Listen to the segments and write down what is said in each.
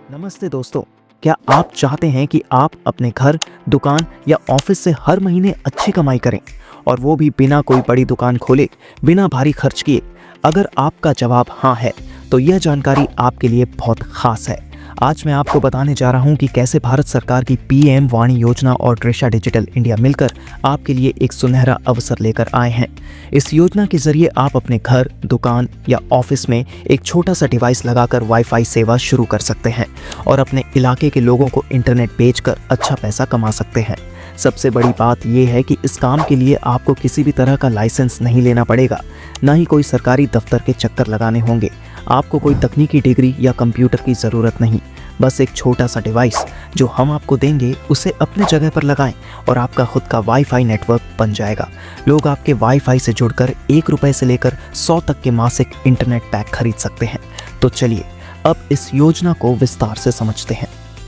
नमस्ते दोस्तों। क्या आप चाहते हैं कि आप अपने घर, दुकान या ऑफिस से हर महीने अच्छी कमाई करें और वो भी बिना कोई बड़ी दुकान खोले, बिना भारी खर्च किए? अगर आपका जवाब हाँ है तो यह जानकारी आपके लिए बहुत खास है। आज मैं आपको बताने जा रहा हूं कि कैसे भारत सरकार की पीएम वाणी योजना और दृशा डिजिटल इंडिया मिलकर आपके लिए एक सुनहरा अवसर लेकर आए हैं। इस योजना के जरिए आप अपने घर, दुकान या ऑफिस में एक छोटा सा डिवाइस लगाकर वाईफाई सेवा शुरू कर सकते हैं और अपने इलाके के लोगों को इंटरनेट बेचकर अच्छा पैसा कमा सकते हैं। सबसे बड़ी बात यह है कि इस काम के लिए आपको किसी भी तरह का लाइसेंस नहीं लेना पड़ेगा, ना ही कोई सरकारी दफ्तर के चक्कर लगाने होंगे। आपको कोई तकनीकी डिग्री या कंप्यूटर की ज़रूरत नहीं, बस एक छोटा सा डिवाइस जो हम आपको देंगे उसे अपने जगह पर लगाएं और आपका खुद का वाईफाई नेटवर्क बन जाएगा। लोग आपके वाईफाई से जुड़कर ₹1 से लेकर 100 तक के मासिक इंटरनेट पैक खरीद सकते हैं। तो चलिए अब इस योजना को विस्तार से समझते हैं।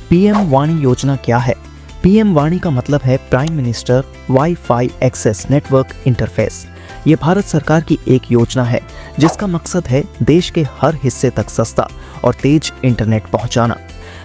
पीएम वाणी योजना क्या है? पीएम वाणी का मतलब है prime minister wifi access network interface. ये भारत सरकार की एक योजना है जिसका मकसद है देश के हर हिस्से तक सस्ता और तेज इंटरनेट पहुंचाना।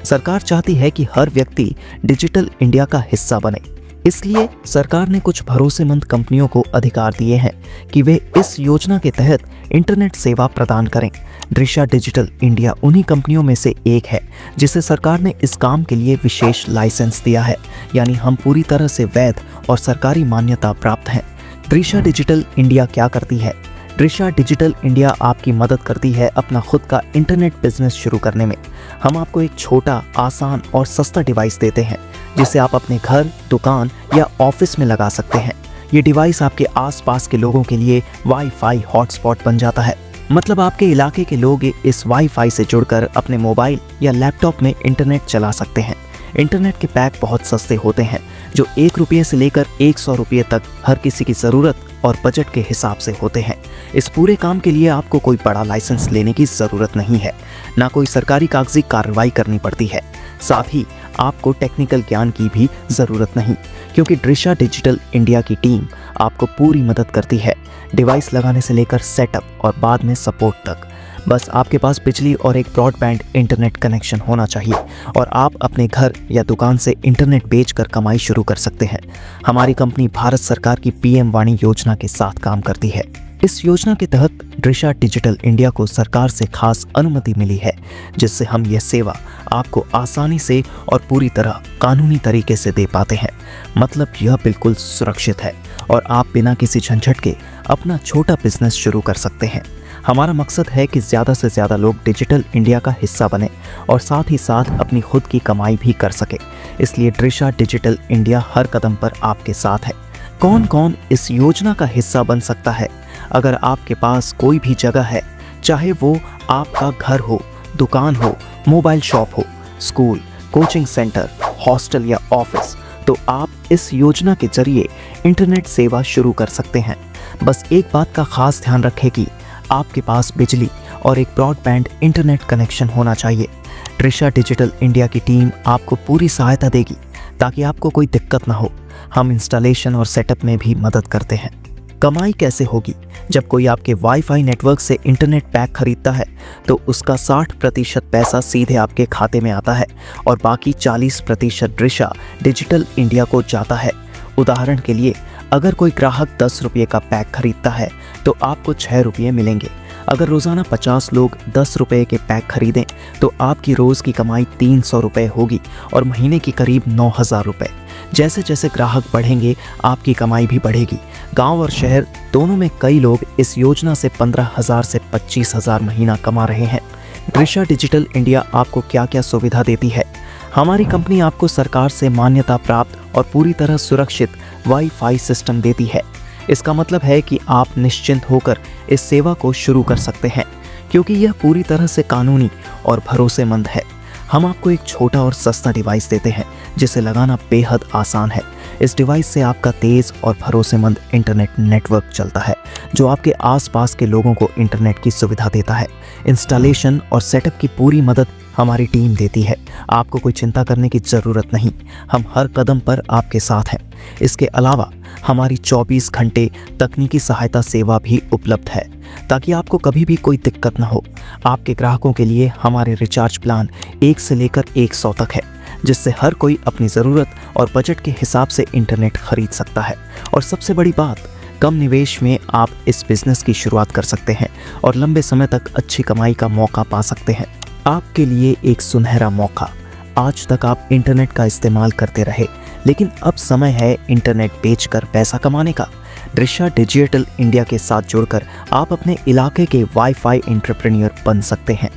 सरकार चाहती है कि हर व्यक्ति डिजिटल इंडिया का हिस्सा बने। इसलिए सरकार ने कुछ भरोसेमंद कंपनियों को अधिकार दिए हैं कि वे इस योजना के तहत इंटरनेट सेवा प्रदान करें। दृशा डिजिटल इंडिया उन्हीं कंपनियों में से एक है जिसे सरकार ने इस काम के लिए विशेष लाइसेंस दिया है, यानी हम पूरी तरह से वैध और सरकारी मान्यता प्राप्त हैं। दृशा डिजिटल इंडिया क्या करती है? दृशा डिजिटल इंडिया आपकी मदद करती है अपना खुद का इंटरनेट बिजनेस शुरू करने में। हम आपको एक छोटा, आसान और सस्ता डिवाइस देते हैं जिसे आप अपने घर, दुकान या ऑफिस में लगा सकते हैं। ये डिवाइस आपके आसपास के लोगों के लिए वाईफाई हॉटस्पॉट बन जाता है। मतलब आपके इलाके के लोग इस वाईफाई से जुड़कर अपने मोबाइल या लैपटॉप में इंटरनेट चला सकते हैं। इंटरनेट के पैक बहुत सस्ते होते हैं जो ₹1 से लेकर ₹100 तक हर किसी की ज़रूरत और बजट के हिसाब से होते हैं। इस पूरे काम के लिए आपको कोई बड़ा लाइसेंस लेने की ज़रूरत नहीं है, ना कोई सरकारी कागजी कार्रवाई करनी पड़ती है। साथ ही आपको टेक्निकल ज्ञान की भी ज़रूरत नहीं, क्योंकि दृशा डिजिटल इंडिया की टीम आपको पूरी मदद करती है, डिवाइस लगाने से लेकर सेटअप और बाद में सपोर्ट तक। बस आपके पास बिजली और एक ब्रॉडबैंड इंटरनेट कनेक्शन होना चाहिए और आप अपने घर या दुकान से इंटरनेट बेचकर कमाई शुरू कर सकते हैं। हमारी कंपनी भारत सरकार की पीएम वाणी योजना के साथ काम करती है। इस योजना के तहत दृशा डिजिटल इंडिया को सरकार से खास अनुमति मिली है, जिससे हम यह सेवा आपको आसानी से और पूरी तरह कानूनी तरीके से दे पाते हैं। मतलब यह बिल्कुल सुरक्षित है और आप बिना किसी झंझट के अपना छोटा बिजनेस शुरू कर सकते हैं। हमारा मकसद है कि ज़्यादा से ज़्यादा लोग डिजिटल इंडिया का हिस्सा बने और साथ ही साथ अपनी खुद की कमाई भी कर सके। इसलिए दृशा डिजिटल इंडिया हर कदम पर आपके साथ है। कौन कौन इस योजना का हिस्सा बन सकता है? अगर आपके पास कोई भी जगह है, चाहे वो आपका घर हो, दुकान हो, मोबाइल शॉप हो, स्कूल, कोचिंग सेंटर, हॉस्टल या ऑफिस, तो आप इस योजना के जरिए इंटरनेट सेवा शुरू कर सकते हैं। बस एक बात का खास ध्यान रखें कि आपके पास बिजली और एक ब्रॉडबैंड इंटरनेट कनेक्शन होना चाहिए। दृशा डिजिटल इंडिया की टीम आपको पूरी सहायता देगी ताकि आपको कोई दिक्कत ना हो। हम इंस्टॉलेशन और सेटअप में भी मदद करते हैं। कमाई कैसे होगी? जब कोई आपके वाईफाई नेटवर्क से इंटरनेट पैक खरीदता है तो उसका 60% पैसा सीधे आपके खाते में आता है और बाकी 40% दृशा डिजिटल इंडिया को जाता है। उदाहरण के लिए, अगर कोई ग्राहक ₹10 का पैक खरीदता है तो आपको ₹6 मिलेंगे। अगर रोज़ाना 50 लोग ₹10 के पैक खरीदें तो आपकी रोज़ की कमाई ₹300 होगी और महीने की करीब ₹9,000। जैसे जैसे ग्राहक बढ़ेंगे आपकी कमाई भी बढ़ेगी। गांव और शहर दोनों में कई लोग इस योजना से 15,000 से 25,000 महीना कमा रहे हैं। दृशा डिजिटल इंडिया आपको क्या क्या सुविधा देती है? हमारी कंपनी आपको सरकार से मान्यता प्राप्त और पूरी तरह सुरक्षित वाईफाई सिस्टम देती है। इसका मतलब है कि आप निश्चिंत होकर इस सेवा को शुरू कर सकते हैं, क्योंकि यह पूरी तरह से कानूनी और भरोसेमंद है। हम आपको एक छोटा और सस्ता डिवाइस देते हैं जिसे लगाना बेहद आसान है। इस डिवाइस से आपका तेज़ और भरोसेमंद इंटरनेट नेटवर्क चलता है जो आपके आसपास के लोगों को इंटरनेट की सुविधा देता है। इंस्टॉलेशन और सेटअप की पूरी मदद हमारी टीम देती है। आपको कोई चिंता करने की ज़रूरत नहीं, हम हर कदम पर आपके साथ हैं। इसके अलावा हमारी 24 घंटे तकनीकी सहायता सेवा भी उपलब्ध है, ताकि आपको कभी भी कोई दिक्कत न हो। आपके ग्राहकों के लिए हमारे रिचार्ज प्लान 1 से लेकर 100 तक है, जिससे हर कोई अपनी ज़रूरत और बजट के हिसाब से इंटरनेट खरीद सकता है। और सबसे बड़ी बात, कम निवेश में आप इस बिज़नेस की शुरुआत कर सकते हैं और लंबे समय तक अच्छी कमाई का मौका पा सकते हैं। आपके लिए एक सुनहरा मौका। आज तक आप इंटरनेट का इस्तेमाल करते रहे, लेकिन अब समय है इंटरनेट बेचकर पैसा कमाने का। दृश्या डिजिटल इंडिया के साथ जुड़कर आप अपने इलाके के वाईफाई एंटरप्रेन्योर बन सकते हैं।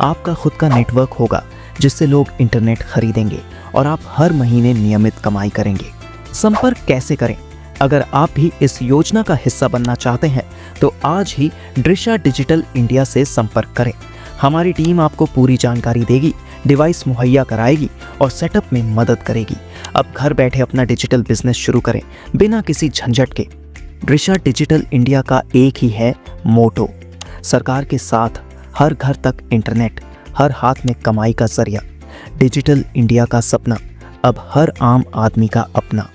आपका खुद का नेटवर्क होगा, जिससे लोग इंटरनेट खरीदेंगे और आप हर महीने नियमित कमाई करेंगे। संपर्क कैसे करें? अगर आप भी इस योजना का हिस्सा बनना चाहते हैं तो आज ही दृश्या डिजिटल इंडिया से संपर्क करें। हमारी टीम आपको पूरी जानकारी देगी, डिवाइस मुहैया कराएगी और सेटअप में मदद करेगी। अब घर बैठे अपना डिजिटल बिजनेस शुरू करें बिना किसी झंझट के। दृश्या डिजिटल इंडिया का एक ही है मोटो, सरकार के साथ हर घर तक इंटरनेट, हर हाथ में कमाई का जरिया। डिजिटल इंडिया का सपना अब हर आम आदमी का अपना।